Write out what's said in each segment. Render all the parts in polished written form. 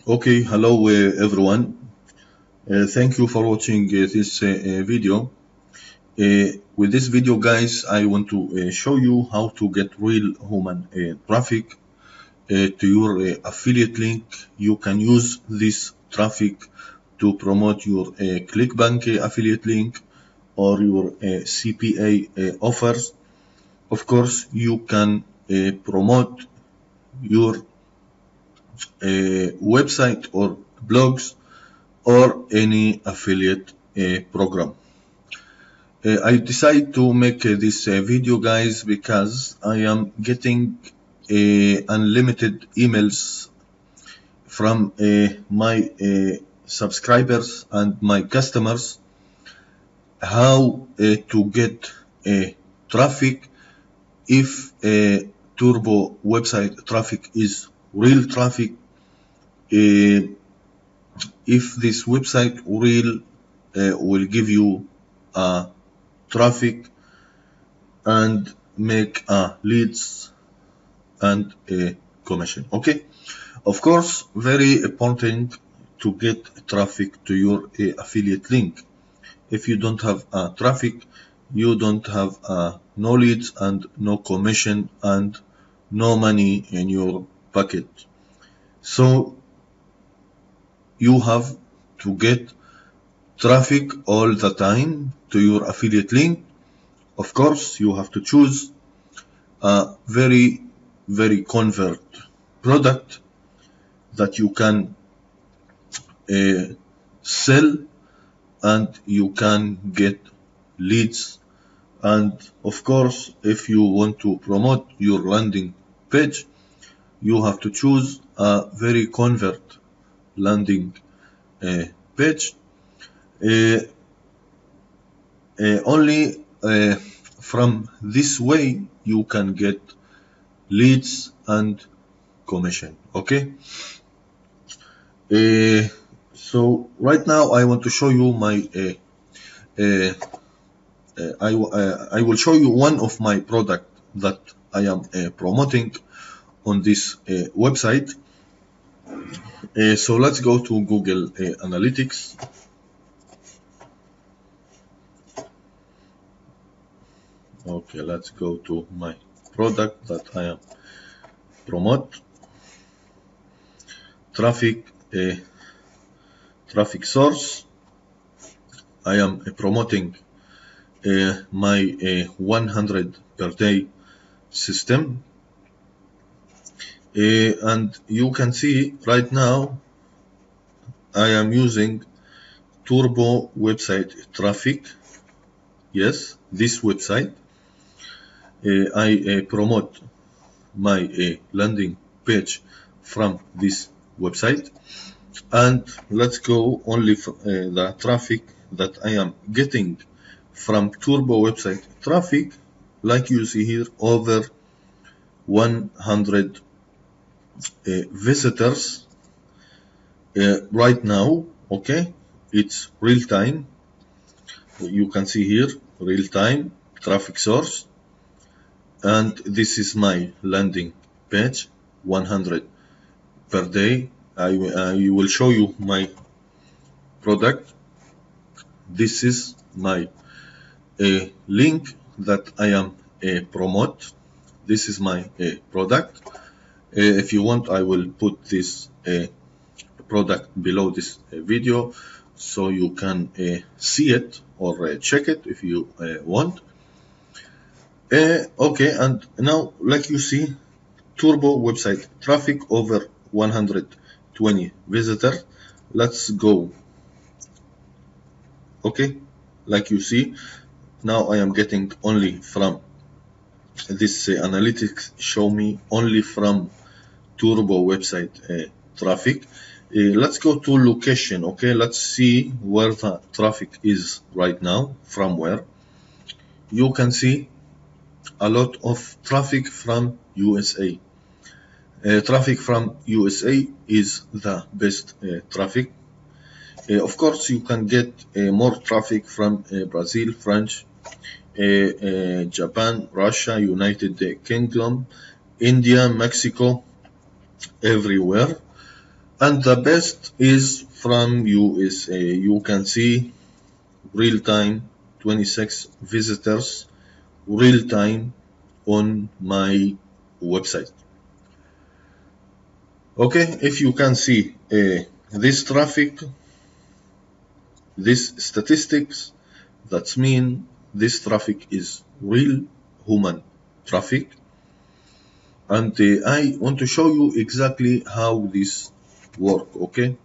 Okay, hello everyone. Thank you for watching this video. With this video, guys, I want to show you how to get real human traffic to your affiliate link. You can use this traffic to promote your ClickBank affiliate link or your CPA offers. Of course, you can promote your website or blogs or any affiliate program. I decided to make this video, guys, because I am getting unlimited emails from my subscribers and my customers how to get traffic if turbo website traffic is real traffic, if this website will give you traffic and make leads and a commission. Okay, of course, very important to get traffic to your affiliate link. If you don't have traffic, you don't have no leads and no commission and no money in your pocket. So you have to get traffic all the time to your affiliate link. Of course, you have to choose a very convert product that you can sell and you can get leads. And of course, if you want to promote your landing page, you have to choose a very convert landing page. Only from this way you can get leads and commission. Okay, so right now I want to show you my I will show you one of my product that I am promoting on this website. So let's go to Google Analytics. Okay, let's go to my product that I am promote. Traffic source. I am promoting my 100 per day system, and you can see right now I am using turbo website traffic. Yes, this website. I promote my landing page from this website, and let's go only the traffic that I am getting from turbo website traffic. Like you see here, over 100 visitors right now. Okay, it's real time. You can see here real time traffic source, and this is my landing page, 100 per day. I will show you my product. This is my link that I am promote. This is my product. If you want, I will put this product below this video so you can see it or check it if you want. Okay, and now like you see, turbo website traffic over 120 visitors. Let's go. Okay, like you see, now I am getting only from this analytics show me only from turbo website traffic. Let's go to location. Okay, let's see where the traffic is right now. From where you can see a lot of traffic from USA. Traffic from USA is the best traffic. Of course, you can get more traffic from Brazil, France, Japan, Russia, United Kingdom, India, Mexico, everywhere. And the best is from USA. You can see real time 26 visitors real time on my website. Okay, if you can see this traffic, this statistics, that mean this traffic is real human traffic. And I want to show you exactly how this work. Okay,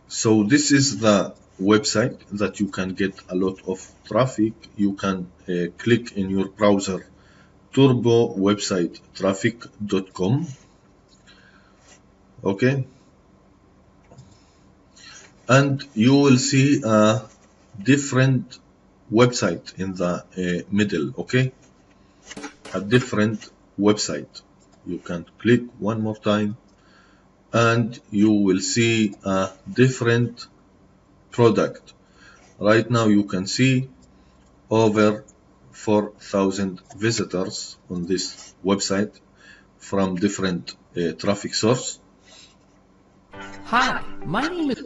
so this is the website that you can get a lot of traffic. You can click in your browser turbo website traffic.com. Okay, and you will see a different website in the middle. Okay, a different website. You can click one more time and you will see a different product. Right now you can see over 4,000 visitors on this website from different traffic source. Hi, my name is...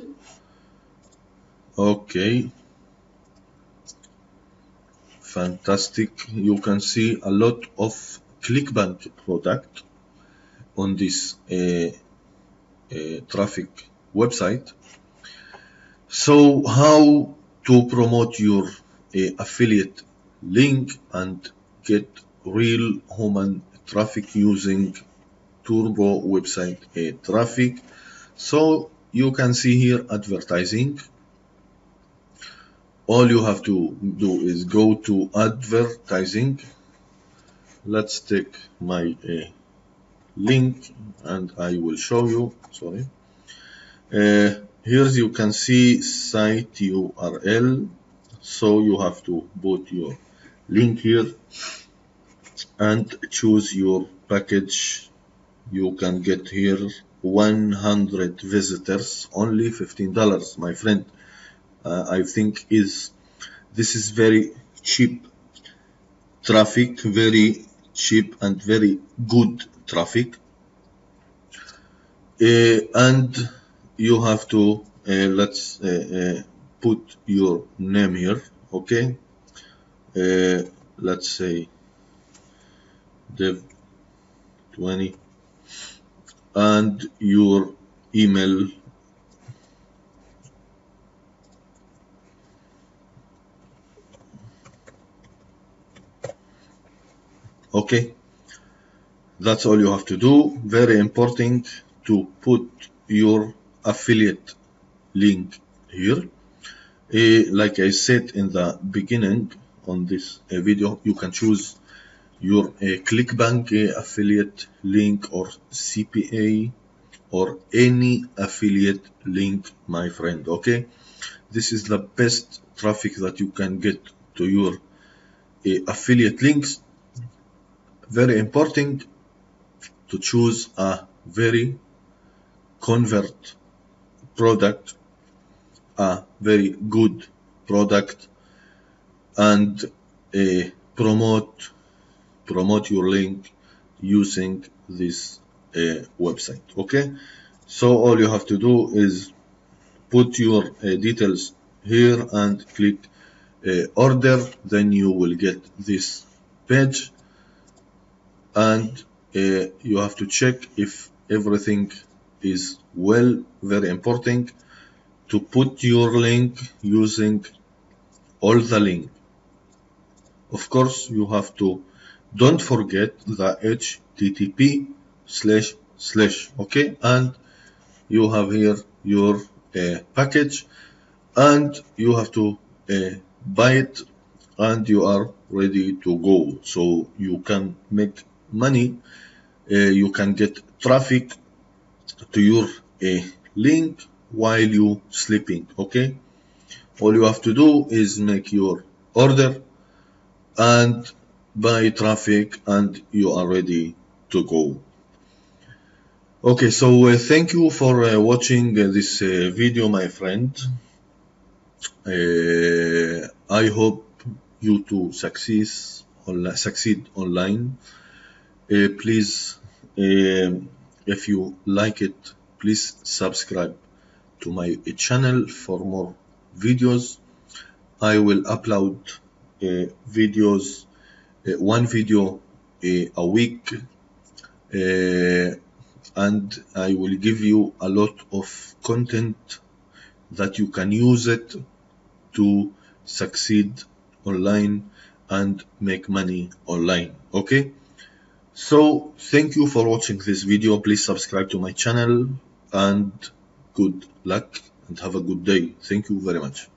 Okay, fantastic. You can see a lot of ClickBank product on this traffic website. So how to promote your affiliate link and get real human traffic using turbo website traffic. So you can see here advertising. All you have to do is go to advertising. Let's take my link and I will show you. Sorry. Here you can see site URL. So you have to put your link here and choose your package. You can get here 100 visitors, only $15, my friend. I think this is very cheap traffic, very cheap and very good traffic. And you have to let's put your name here. Okay, let's say dev 20 and your email. Okay, that's all you have to do. Very important to put your affiliate link here. Like I said in the beginning on this video, you can choose your ClickBank affiliate link or CPA or any affiliate link, my friend. Okay, this is the best traffic that you can get to your affiliate links. Very important to choose a very convert product, a very good product, and promote your link using this website. Okay, so all you have to do is put your details here and click order. Then you will get this page and you have to check if everything is well. Very important to put your link using all the link. Of course, you have to don't forget the http// okay, and you have here your package and you have to buy it and you are ready to go. So you can make money, you can get traffic to your link while you sleeping. Okay, all you have to do is make your order and buy traffic and you are ready to go. Okay, so thank you for watching this video, my friend. I hope you to succeed online. Please, if you like it, please subscribe to my channel for more videos. I will upload videos, one video a week, and I will give you a lot of content that you can use it to succeed online and make money online. Okay, so thank you for watching this video. Please subscribe to my channel, and good luck and have a good day. Thank you very much.